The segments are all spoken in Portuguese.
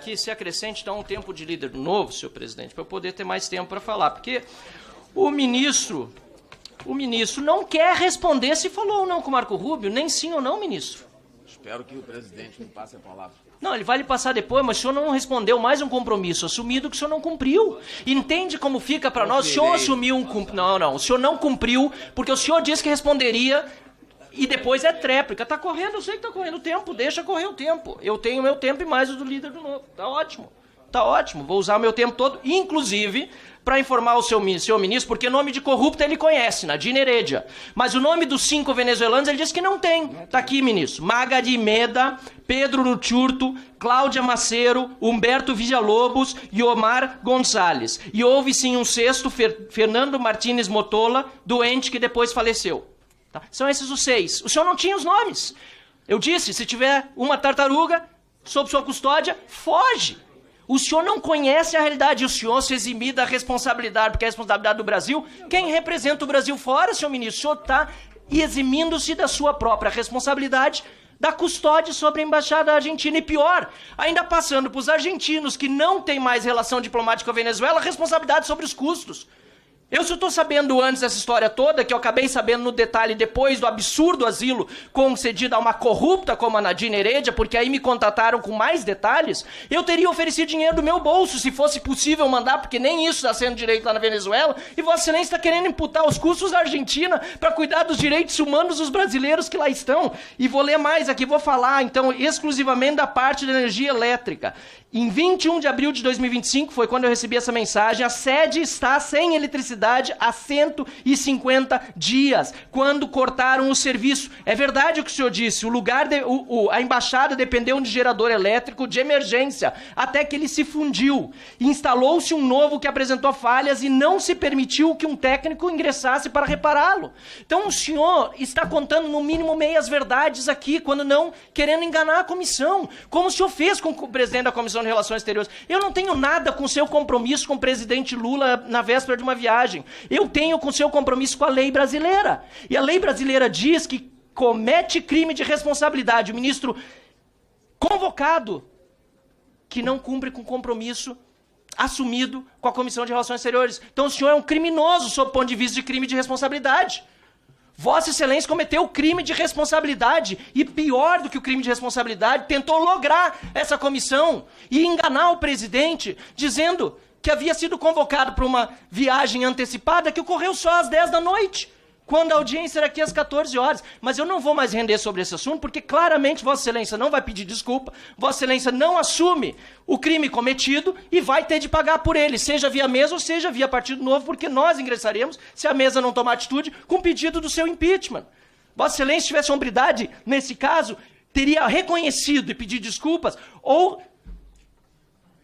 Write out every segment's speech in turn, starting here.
Que se acrescente, então, um tempo de líder novo, senhor presidente, para eu poder ter mais tempo para falar, porque o ministro não quer responder se falou ou não com o Marco Rubio, nem sim ou não, ministro. Espero que o presidente me passe a palavra. Não, ele vai lhe passar depois, mas o senhor não respondeu mais um compromisso assumido que o senhor não cumpriu. Entende como fica para nós? O senhor assumiu um compromisso. Não, o senhor não cumpriu, porque o senhor disse que responderia e depois é tréplica. Tá correndo, eu sei que tá correndo o tempo, deixa correr o tempo. Eu tenho meu tempo e mais o do líder do novo. Tá ótimo. Tá ótimo. Vou usar o meu tempo todo, inclusive, para informar o senhor ministro, porque nome de corrupto ele conhece, Nadine Heredia. Mas o nome dos 5 venezuelanos ele disse que não tem. Tá aqui, ministro. Magadi Meda, Pedro Luchurto, Cláudia Macero, Humberto Villalobos e Omar Gonçalves. E houve sim um sexto, Fernando Martínez Motola, doente que depois faleceu. Tá? São esses os 6. O senhor não tinha os nomes. Eu disse, se tiver uma tartaruga sob sua custódia, foge. O senhor não conhece a realidade e o senhor se eximir da responsabilidade, porque é a responsabilidade do Brasil. Quem representa o Brasil fora, senhor ministro? O senhor está eximindo-se da sua própria responsabilidade da custódia sobre a Embaixada Argentina. E pior, ainda passando para os argentinos que não têm mais relação diplomática com a Venezuela, a responsabilidade sobre os custos. Eu só estou sabendo antes dessa história toda, que eu acabei sabendo no detalhe depois do absurdo asilo concedido a uma corrupta como a Nadine Heredia, porque aí me contataram com mais detalhes, eu teria oferecido dinheiro do meu bolso, se fosse possível mandar, porque nem isso está sendo direito lá na Venezuela, e Vossa Excelência está querendo imputar os custos da Argentina para cuidar dos direitos humanos dos brasileiros que lá estão. E vou ler mais aqui, vou falar então exclusivamente da parte da energia elétrica. Em 21 de abril de 2025, foi quando eu recebi essa mensagem, a sede está sem eletricidade há 150 dias, quando cortaram o serviço. É verdade o que o senhor disse, a embaixada dependeu de gerador elétrico de emergência, até que ele se fundiu. Instalou-se um novo que apresentou falhas e não se permitiu que um técnico ingressasse para repará-lo. Então o senhor está contando no mínimo meias verdades aqui, quando não querendo enganar a comissão, como o senhor fez com o presidente da Comissão de Relações Exteriores. Eu não tenho nada com seu compromisso com o presidente Lula na véspera de uma viagem. Eu tenho com seu compromisso com a lei brasileira. E a lei brasileira diz que comete crime de responsabilidade o ministro convocado que não cumpre com compromisso assumido com a Comissão de Relações Exteriores. Então o senhor é um criminoso sob o ponto de vista de crime de responsabilidade. Vossa Excelência cometeu o crime de responsabilidade e, pior do que o crime de responsabilidade, tentou lograr essa comissão e enganar o presidente, dizendo que havia sido convocado para uma viagem antecipada que ocorreu só às 10 da noite, quando a audiência era aqui às 14 horas. Mas eu não vou mais render sobre esse assunto, porque claramente Vossa Excelência não vai pedir desculpa, Vossa Excelência não assume o crime cometido e vai ter de pagar por ele, seja via mesa ou seja via Partido Novo, porque nós ingressaremos, se a mesa não tomar atitude, com pedido do seu impeachment. Vossa Excelência, se tivesse hombridade, nesse caso, teria reconhecido e pedido desculpas ou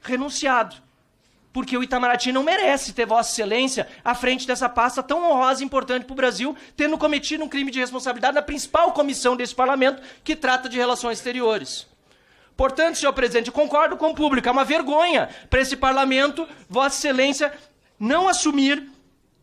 renunciado. Porque o Itamaraty não merece ter Vossa Excelência à frente dessa pasta tão honrosa e importante para o Brasil, tendo cometido um crime de responsabilidade na principal comissão desse parlamento que trata de relações exteriores. Portanto, senhor presidente, eu concordo com o público, é uma vergonha para esse parlamento Vossa Excelência não assumir,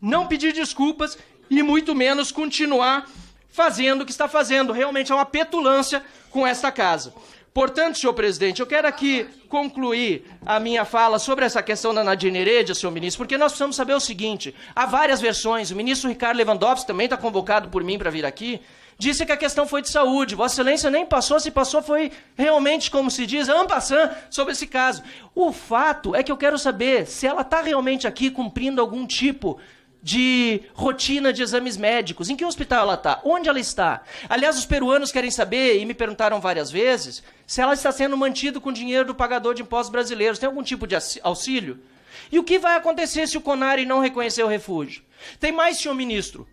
não pedir desculpas e muito menos continuar fazendo o que está fazendo. Realmente é uma petulância com esta casa. Portanto, senhor presidente, eu quero aqui concluir a minha fala sobre essa questão da Nadine Heredia, senhor ministro, porque nós precisamos saber o seguinte, há várias versões, o ministro Ricardo Lewandowski também está convocado por mim para vir aqui, disse que a questão foi de saúde, Vossa Excelência nem passou, se passou foi realmente, como se diz, en passant sobre esse caso. O fato é que eu quero saber se ela está realmente aqui cumprindo algum tipo de rotina de exames médicos. Em que hospital ela está? Onde ela está? Aliás, os peruanos querem saber, e me perguntaram várias vezes, se ela está sendo mantida com dinheiro do pagador de impostos brasileiros. Tem algum tipo de auxílio? E o que vai acontecer se o CONARE não reconhecer o refúgio? Tem mais, senhor ministro.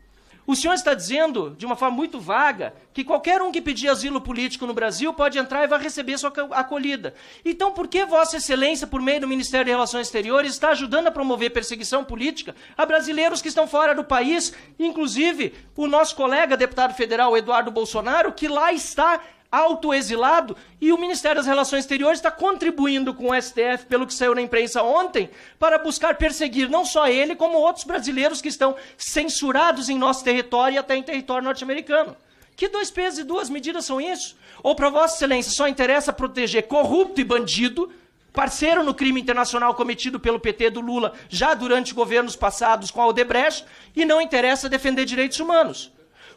O senhor está dizendo, de uma forma muito vaga, que qualquer um que pedir asilo político no Brasil pode entrar e vai receber sua acolhida. Então, por que Vossa Excelência, por meio do Ministério de Relações Exteriores, está ajudando a promover perseguição política a brasileiros que estão fora do país, inclusive o nosso colega deputado federal Eduardo Bolsonaro, que lá está autoexilado, e o Ministério das Relações Exteriores está contribuindo com o STF, pelo que saiu na imprensa ontem, para buscar perseguir não só ele, como outros brasileiros que estão censurados em nosso território e até em território norte-americano. Que 2 pesos e 2 medidas são isso? Ou para Vossa Excelência só interessa proteger corrupto e bandido, parceiro no crime internacional cometido pelo PT do Lula já durante governos passados com a Odebrecht, e não interessa defender direitos humanos.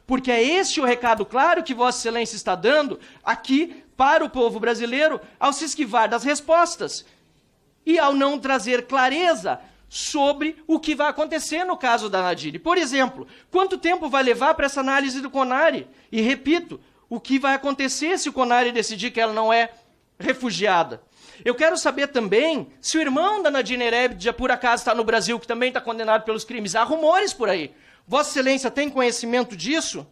Porque é esse o recado claro que Vossa Excelência está dando aqui para o povo brasileiro ao se esquivar das respostas e ao não trazer clareza sobre o que vai acontecer no caso da Nadine. Por exemplo, quanto tempo vai levar para essa análise do CONARE? E repito, o que vai acontecer se o CONARE decidir que ela não é refugiada? Eu quero saber também se o irmão da Nadine Heredia, por acaso, está no Brasil, que também está condenado pelos crimes. Há rumores por aí. Vossa Excelência tem conhecimento disso?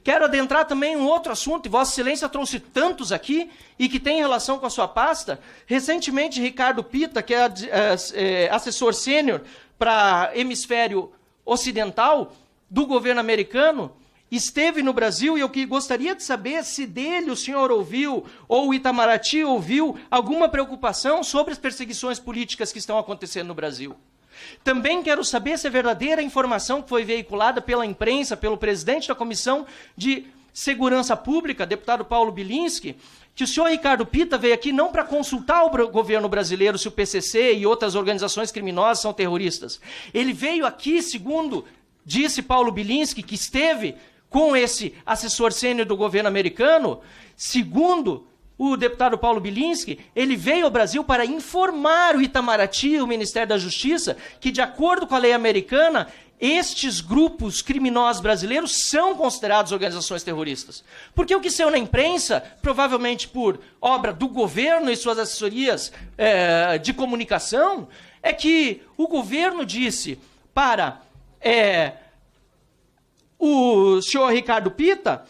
Quero adentrar também em um outro assunto, e Vossa Excelência trouxe tantos aqui, e que tem relação com a sua pasta. Recentemente, Ricardo Pitta, que é assessor sênior para hemisfério ocidental do governo americano, esteve no Brasil, e eu gostaria de saber se dele o senhor ouviu, ou o Itamaraty ouviu, alguma preocupação sobre as perseguições políticas que estão acontecendo no Brasil. Também quero saber se é verdadeira a informação que foi veiculada pela imprensa, pelo presidente da Comissão de Segurança Pública, deputado Paulo Bilinski, que o senhor Ricardo Pitta veio aqui não para consultar o governo brasileiro se o PCC e outras organizações criminosas são terroristas. Ele veio aqui, segundo disse Paulo Bilinski, que esteve com esse assessor sênior do governo americano, segundo o deputado Paulo Bilinski, ele veio ao Brasil para informar o Itamaraty, o Ministério da Justiça, que, de acordo com a lei americana, estes grupos criminosos brasileiros são considerados organizações terroristas. Porque o que saiu na imprensa, provavelmente por obra do governo e suas assessorias de comunicação, é que o governo disse para o senhor Ricardo Pitta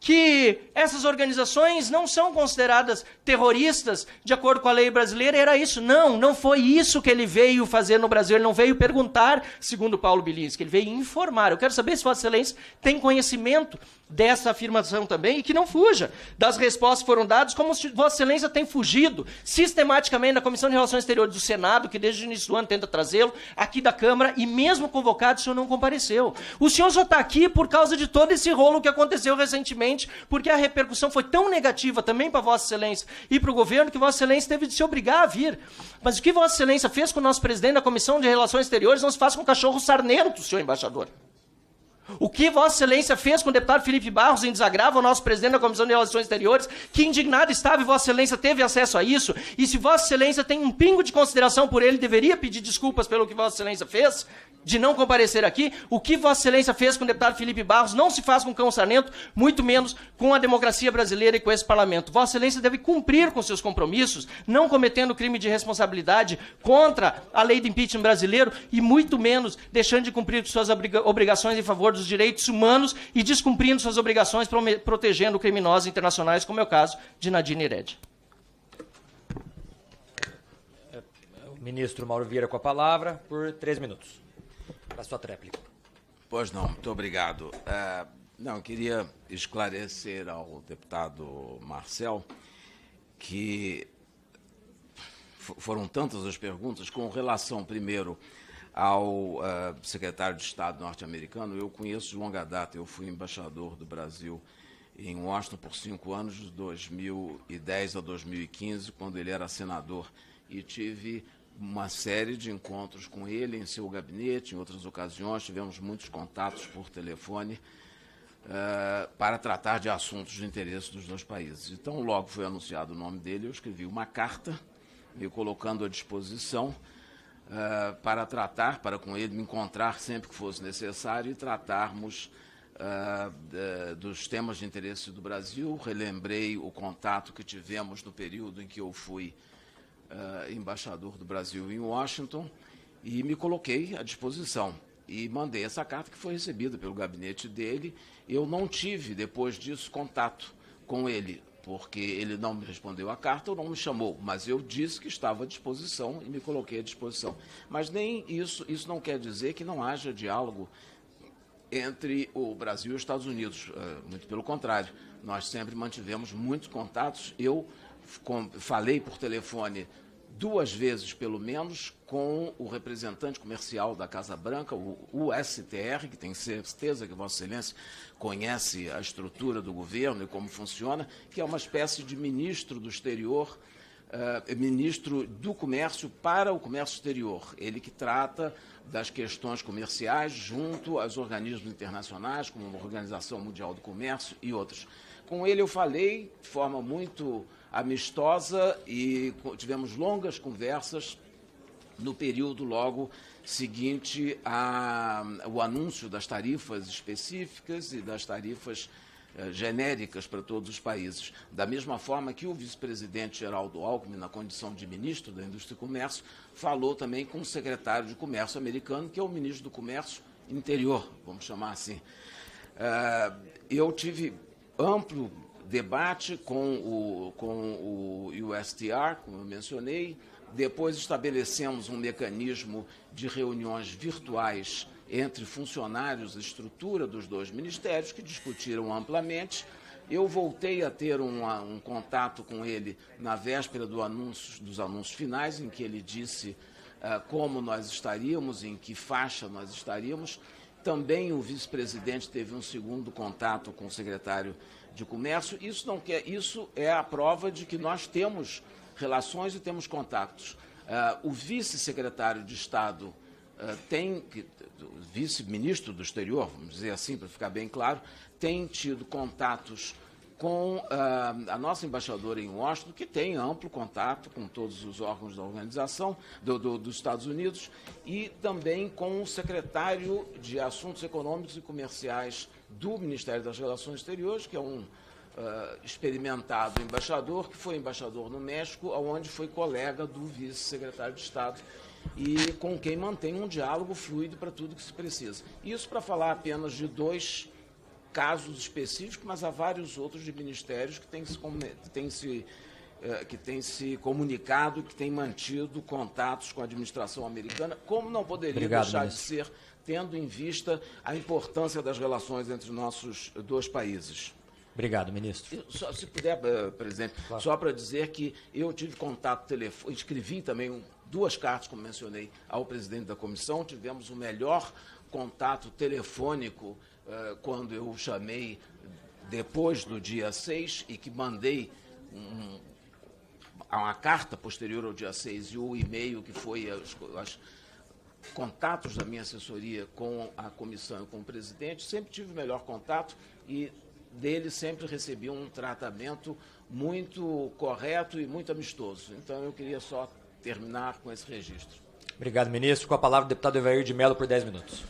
que essas organizações não são consideradas terroristas de acordo com a lei brasileira. Era isso. Não, não foi isso que ele veio fazer no Brasil. Ele não veio perguntar, segundo Paulo Bilinski, ele veio informar. Eu quero saber se Vossa Excelência tem conhecimento dessa afirmação também e que não fuja das respostas que foram dadas, como Vossa Excelência tem fugido sistematicamente na Comissão de Relações Exteriores do Senado, que desde o início do ano tenta trazê-lo, aqui da Câmara, e mesmo convocado o senhor não compareceu. O senhor só está aqui por causa de todo esse rolo que aconteceu recentemente, porque a repercussão foi tão negativa também para Vossa Excelência e para o governo que Vossa Excelência teve de se obrigar a vir. Mas o que Vossa Excelência fez com o nosso presidente da Comissão de Relações Exteriores não se faz com o cachorro sarnento, senhor embaixador. O que Vossa Excelência fez com o deputado Felipe Barros em desagravo ao nosso presidente da Comissão de Relações Exteriores, que indignado estava e Vossa Excelência teve acesso a isso, e se Vossa Excelência tem um pingo de consideração por ele, deveria pedir desculpas pelo que Vossa Excelência fez, de não comparecer aqui. O que Vossa Excelência fez com o deputado Felipe Barros não se faz com o cão sarnento, muito menos com a democracia brasileira e com esse parlamento. Vossa Excelência deve cumprir com seus compromissos, não cometendo crime de responsabilidade contra a lei de impeachment brasileiro e muito menos deixando de cumprir suas obrigações em favor dos direitos humanos e descumprindo suas obrigações protegendo criminosos internacionais, como é o caso de Nadine Heredia. O ministro Mauro Vieira com a palavra por 3 minutos. Para a sua tréplica. Pois não, muito obrigado. Eu queria esclarecer ao deputado Marcel que foram tantas as perguntas com relação, primeiro, ao secretário de Estado norte-americano. Eu conheço de longa data, eu fui embaixador do Brasil em Washington por 5 anos, de 2010 a 2015, quando ele era senador, e tive uma série de encontros com ele em seu gabinete, em outras ocasiões, tivemos muitos contatos por telefone para tratar de assuntos de interesse dos dois países. Então, logo foi anunciado o nome dele, eu escrevi uma carta, me colocando à disposição para tratar, para com ele me encontrar sempre que fosse necessário e tratarmos dos temas de interesse do Brasil. Relembrei o contato que tivemos no período em que eu fui embaixador do Brasil em Washington e me coloquei à disposição e mandei essa carta que foi recebida pelo gabinete dele. Eu não tive, depois disso, contato com ele, porque ele não me respondeu a carta ou não me chamou, mas eu disse que estava à disposição e me coloquei à disposição. Mas nem isso não quer dizer que não haja diálogo entre o Brasil e os Estados Unidos. Muito pelo contrário, nós sempre mantivemos muitos contatos. Eu falei por telefone 2 vezes, pelo menos, com o representante comercial da Casa Branca, o USTR, que tenho certeza que Vossa Excelência conhece a estrutura do governo e como funciona, que é uma espécie de ministro do exterior ministro do Comércio para o comércio exterior. Ele que trata das questões comerciais junto aos organismos internacionais, como a Organização Mundial do Comércio e outros. Com ele eu falei de forma muito amistosa e tivemos longas conversas no período logo seguinte ao anúncio das tarifas específicas e das tarifas genéricas para todos os países. Da mesma forma que o vice-presidente Geraldo Alckmin, na condição de ministro da Indústria e Comércio, falou também com o secretário de Comércio americano, que é o ministro do Comércio Interior, vamos chamar assim. Eu tive amplo debate com o USTR, como eu mencionei. Depois estabelecemos um mecanismo de reuniões virtuais entre funcionários e estrutura dos dois ministérios, que discutiram amplamente. Eu voltei a ter um contato com ele na véspera dos anúncios finais, em que ele disse como nós estaríamos, em que faixa nós estaríamos. Também o vice-presidente teve um segundo contato com o secretário de Comércio. Isso é a prova de que nós temos relações e temos contatos. O vice-secretário de Estado o vice-ministro do exterior, vamos dizer assim, para ficar bem claro, tem tido contatos com a nossa embaixadora em Washington, que tem amplo contato com todos os órgãos da organização dos Estados Unidos, e também com o secretário de Assuntos Econômicos e Comerciais do Ministério das Relações Exteriores, que é um experimentado embaixador, que foi embaixador no México, onde foi colega do vice-secretário de Estado, e com quem mantém um diálogo fluido para tudo que se precisa. Isso para falar apenas de 2 casos específicos, mas há vários outros de ministérios que têm se comunicado, que têm mantido contatos com a administração americana, como não poderia deixar de ser, tendo em vista a importância das relações entre nossos 2 países. Obrigado, ministro. Se puder, presidente, claro. Só para dizer que eu tive contato telefônico, escrevi também 2 cartas, como mencionei, ao presidente da comissão. Tivemos o melhor contato telefônico quando eu chamei depois do dia 6 e que mandei uma carta posterior ao dia 6 e o e-mail que foi os contatos da minha assessoria com a comissão e com o presidente. Sempre tive o melhor contato e dele sempre recebi um tratamento muito correto e muito amistoso. Então, eu queria só terminar com esse registro. Obrigado, ministro. Com a palavra, o deputado Evair de Mello, por 10 minutos.